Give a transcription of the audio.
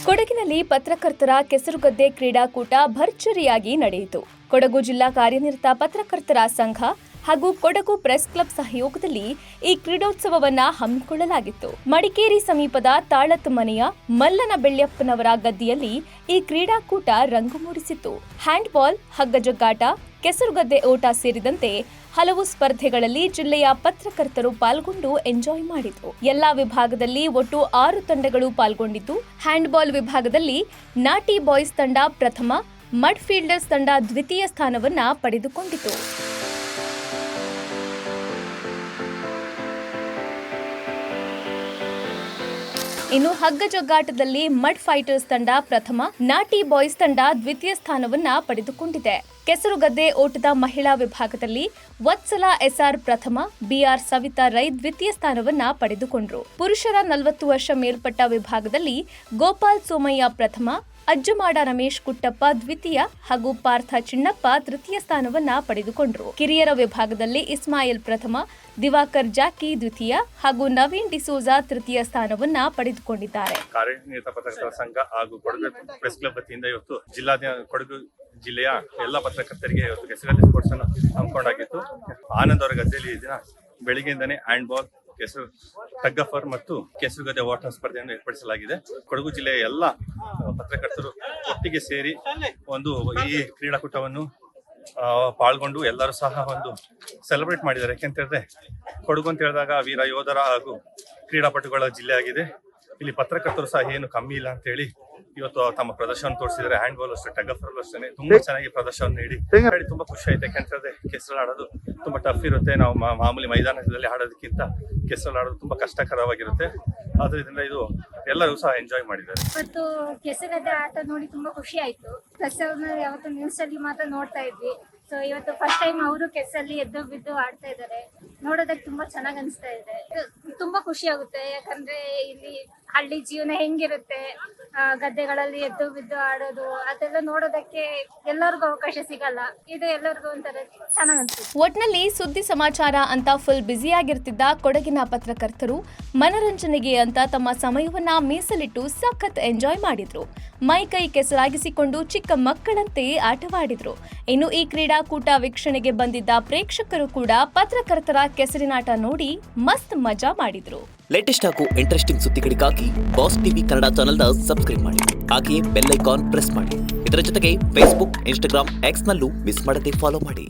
ಕೊಡಗಿನಲ್ಲಿ ಪತ್ರಕರ್ತರ ಕೆಸರುಗದ್ದೆ ಕ್ರೀಡಾಕೂಟ ಭರ್ಜರಿಯಾಗಿ ನಡೆಯಿತು. ಕೊಡಗು ಜಿಲ್ಲಾ ಕಾರ್ಯನಿರತ ಪತ್ರಕರ್ತರ ಸಂಘ ಹಾಗೂ ಕೊಡಗು ಪ್ರೆಸ್ ಕ್ಲಬ್ ಸಹಯೋಗದಲ್ಲಿ ಈ ಕ್ರೀಡೋತ್ಸವವನ್ನು ಹಮ್ಮಿಕೊಳ್ಳಲಾಗಿತ್ತು. ಮಡಿಕೇರಿ ಸಮೀಪದ ತಾಳತ್ ಮನೆಯ ಮಲ್ಲನ ಬೆಳ್ಯಪ್ಪನವರ ಗದ್ದಿಯಲ್ಲಿ ಈ ಕ್ರೀಡಾಕೂಟ ರಂಗು ಮೂಡಿಸಿತ್ತು. ಹ್ಯಾಂಡ್ಬಾಲ್, ಹಗ್ಗಜಗ್ಗಾಟ, ಕೆಸರುಗದ್ದೆ ಓಟ ಸೇರಿದಂತೆ ಹಲವು ಸ್ಪರ್ಧೆಗಳಲ್ಲಿ ಜಿಲ್ಲೆಯ ಪತ್ರಕರ್ತರು ಪಾಲ್ಗೊಂಡು ಎಂಜಾಯ್ ಮಾಡಿದ್ರು. ಎಲ್ಲಾ ವಿಭಾಗದಲ್ಲಿ ಒಟ್ಟು 6 ತಂಡಗಳು ಪಾಲ್ಗೊಂಡಿದ್ದು, ಹ್ಯಾಂಡ್ಬಾಲ್ ವಿಭಾಗದಲ್ಲಿ ನಾಟಿ ಬಾಯ್ಸ್ ತಂಡ ಪ್ರಥಮ, ಮಡ್ ಫೀಲ್ಡರ್ಸ್ ತಂಡ ದ್ವಿತೀಯ ಸ್ಥಾನವನ್ನ ಪಡೆದುಕೊಂಡಿತು. ಇನ್ನು ಹಗ್ಗಜಗ್ಗಾಟದಲ್ಲಿ ಮಡ್ ಫೈಟರ್ಸ್ ತಂಡ ಪ್ರಥಮ, ನಾಟಿ ಬಾಯ್ಸ್ ತಂಡ ದ್ವಿತೀಯ ಸ್ಥಾನವನ್ನ ಪಡೆದುಕೊಂಡಿದೆ. ಕೆಸರುಗದ್ದೆ ಓಟದ ಮಹಿಳಾ ವಿಭಾಗದಲ್ಲಿ ವತ್ಸಲ ಎಸ್ಆರ್ ಪ್ರಥಮ, ಬಿಆರ್ ಸವಿತಾ ರೈ ದ್ವಿತೀಯ ಸ್ಥಾನವನ್ನ ಪಡೆದುಕೊಂಡರು. ಪುರುಷರ 40 ವರ್ಷ ಮೇಲ್ಪಟ್ಟ ವಿಭಾಗದಲ್ಲಿ ಗೋಪಾಲ್ ಸೋಮಯ್ಯ ಪ್ರಥಮ, ಅಜ್ಜಮಾಡ ರಮೇಶ್ ಕುಟ್ಟಪ್ಪ ದ್ವಿತೀಯ ಹಾಗೂ ಪಾರ್ಥ ಚಿಣ್ಣಪ್ಪ ತೃತೀಯ ಸ್ಥಾನವನ್ನ ಪಡೆದುಕೊಂಡರು. ಕಿರಿಯರ ವಿಭಾಗದಲ್ಲಿ ಇಸ್ಮಾಯಿಲ್ ಪ್ರಥಮ, ದಿವಾಕರ್ ಜಾಕಿ ದ್ವಿತೀಯ ಹಾಗೂ ನವೀನ್ ಡಿಸೋಜಾ ತೃತೀಯ ಸ್ಥಾನವನ್ನ ಪಡೆದುಕೊಂಡಿದ್ದಾರೆ. ಕಾರ್ಯನಿರತ ಪತ್ರಕರ್ತರ ಸಂಘ ಹಾಗೂ ಕೊಡಗು ಪ್ರೆಸ್ ಕ್ಲಬ್ ವತಿಯಿಂದ ಇವತ್ತು ಕೊಡಗು ಜಿಲ್ಲೆಯ ಎಲ್ಲ ಪತ್ರಕರ್ತರಿಗೆ ಇವತ್ತು ಕೆಸರುಗದ್ದೆ ಸ್ಪೋರ್ಟ್ಸ್ ಅನ್ನು ಹಮ್ಮಿಕೊಂಡಾಗಿತ್ತು. ಆನಂದ್ ಅವರ ಗದ್ದೆಯಲ್ಲಿ ಈ ದಿನ ಬೆಳಿಗ್ಗೆಯಿಂದನೇ ಹ್ಯಾಂಡ್ಬಾಲ್, ಟಗ್ ಆಫ್ ವಾರ್ ಮತ್ತು ಕೆಸರುಗದ್ದೆ ಓಟ ಸ್ಪರ್ಧೆಯನ್ನು ಏರ್ಪಡಿಸಲಾಗಿದೆ. ಕೊಡಗು ಜಿಲ್ಲೆಯ ಎಲ್ಲ ಪತ್ರಕರ್ತರು ಒಟ್ಟಿಗೆ ಸೇರಿ ಈ ಕ್ರೀಡಾಕೂಟವನ್ನು ಪಾಲ್ಗೊಂಡು ಎಲ್ಲರೂ ಸಹ ಸೆಲೆಬ್ರೇಟ್ ಮಾಡಿದ್ದಾರೆ. ಯಾಕೆಂತ ಹೇಳಿದ್ರೆ ಕೊಡಗು ಅಂತ ಹೇಳಿದಾಗ ವೀರ ಯೋಧರ ಹಾಗೂ ಕ್ರೀಡಾಪಟುಗಳ ಜಿಲ್ಲೆ ಆಗಿದೆ. ಇಲ್ಲಿ ಪತ್ರಕರ್ತರು ಸಹ ಏನು ಕಮ್ಮಿ ಇಲ್ಲ ಅಂತ ಹೇಳಿ ಇವತ್ತು ತಮ್ಮ ಪ್ರದರ್ಶನ ತೋರಿಸಿದ್ದಾರೆ. ಹ್ಯಾಂಡ್ಬಾಲ್ ಅಷ್ಟೇ, ಟಗ್ ಆಫ್ ವಾರ್ ಅಷ್ಟೇ ತುಂಬಾ ಚೆನ್ನಾಗಿ ಪ್ರದರ್ಶನ ನೀಡಿ ತುಂಬಾ ಖುಷಿ ಆಯ್ತು. ಯಾಕೆಂತ ಹೇಳಿದ್ರೆ ಕೆಸರು ಆಡೋದು ತುಂಬಾ ಟಫ್ ಇರುತ್ತೆ. ನಾವು ಮಾಮೂಲಿ ಮೈದಾನದಲ್ಲಿ ಆಡೋದಕ್ಕಿಂತ ಕೆಸರಲ್ಲಿ ಆಡೋದು ತುಂಬಾ ಕಷ್ಟಕರವಾಗಿರುತ್ತೆ. ಆದ್ರಿಂದ ಇದು ಎಲ್ಲರೂ ಸಹ ಎಂಜಾಯ್ ಮಾಡಿದ್ದಾರೆ. ಇವತ್ತು ಕೆಸರುಗದ್ದೆ ಆಟ ನೋಡಿ ತುಂಬಾ ಖುಷಿ ಆಯ್ತು. ಯಾವತ್ತು ನ್ಯೂಸ್ ಅಲ್ಲಿ ಮಾತ್ರ ನೋಡ್ತಾ ಇದ್ವಿ. ಸೊ ಇವತ್ತು ಫಸ್ಟ್ ಟೈಮ್ ಅವರು ಕೆಸರಲ್ಲಿ ಎದ್ದು ಬಿದ್ದು ಆಡ್ತಾ ಇದ್ದಾರೆ. ನೋಡೋದಕ್ಕೆ ತುಂಬಾ ಚೆನ್ನಾಗಿ ಅನಿಸ್ತಾ ಇದೆ. ತುಂಬಾ ಖುಷಿ ಆಗುತ್ತೆ. ಯಾಕಂದ್ರೆ ಇಲ್ಲಿ ಹಳ್ಳಿ ಜೀವನ ಹೆಂಗಿರುತ್ತೆ, ಗದ್ದೆಗಳಲ್ಲಿ ಎದ್ದು ಬಿದ್ದು ಆಡೋದು, ಅದೆಲ್ಲ ನೋಡೋದಕ್ಕೆ ಎಲ್ಲರಿಗೂ ಅವಕಾಶ ಸಿಗಲ್ಲ. ಇದು ಎಲ್ಲರಿಗೂ ಒಂಥರ ಚೆನ್ನಾಗಿ ಅನ್ಸುತ್ತೆ. ಒಟ್ನಲ್ಲಿ ಸುದ್ದಿ ಸಮಾಚಾರ ಅಂತ ಫುಲ್ ಬ್ಯುಸಿಯಾಗಿರ್ತಿದ್ದ ಕೊಡಗಿನ ಪತ್ರಕರ್ತರು ಮನರಂಜನೆಗೆ ಅಂತ ತಮ್ಮ ಸಮಯವನ್ನ ಮೀಸಲಿಟ್ಟು ಸಖತ್ ಎಂಜಾಯ್ ಮಾಡಿದ್ರು. ಮೈ ಕೈ ಕೆಸರಾಗಿಸಿಕೊಂಡು ಚಿಕ್ಕ ಮಕ್ಕಳಂತೆ ಆಟವಾಡಿದ್ರು. ಇನ್ನು ಈ ಕ್ರೀಡಾಕೂಟ ವೀಕ್ಷಣೆಗೆ ಬಂದಿದ್ದ ಪ್ರೇಕ್ಷಕರು ಕೂಡ ಪತ್ರಕರ್ತರ ಕೆಸರಿನಾಟ ನೋಡಿ ಮಸ್ತ್ ಮಜಾ ಮಾಡಿದ್ರು. ಲೇಟೆಸ್ಟ್ ಹಾಗೂ ಇಂಟ್ರೆಸ್ಟಿಂಗ್ ಸುದ್ದಿಗಳಿಗಾಗಿ ಬಾಸ್ ಟಿವಿ ಕನ್ನಡ ಚಾನೆಲ್ನ ಸಬ್ಸ್ಕ್ರೈಬ್ ಮಾಡಿ. ಹಾಗೆಯೇ ಬೆಲ್ ಐಕಾನ್ ಪ್ರೆಸ್ ಮಾಡಿ. ಇದರ ಜೊತೆಗೆ ಫೇಸ್ಬುಕ್, ಇನ್ಸ್ಟಾಗ್ರಾಮ್, ಎಕ್ಸ್ ನಲ್ಲೂ ಮಿಸ್ ಮಾಡದೆ ಫಾಲೋ ಮಾಡಿ.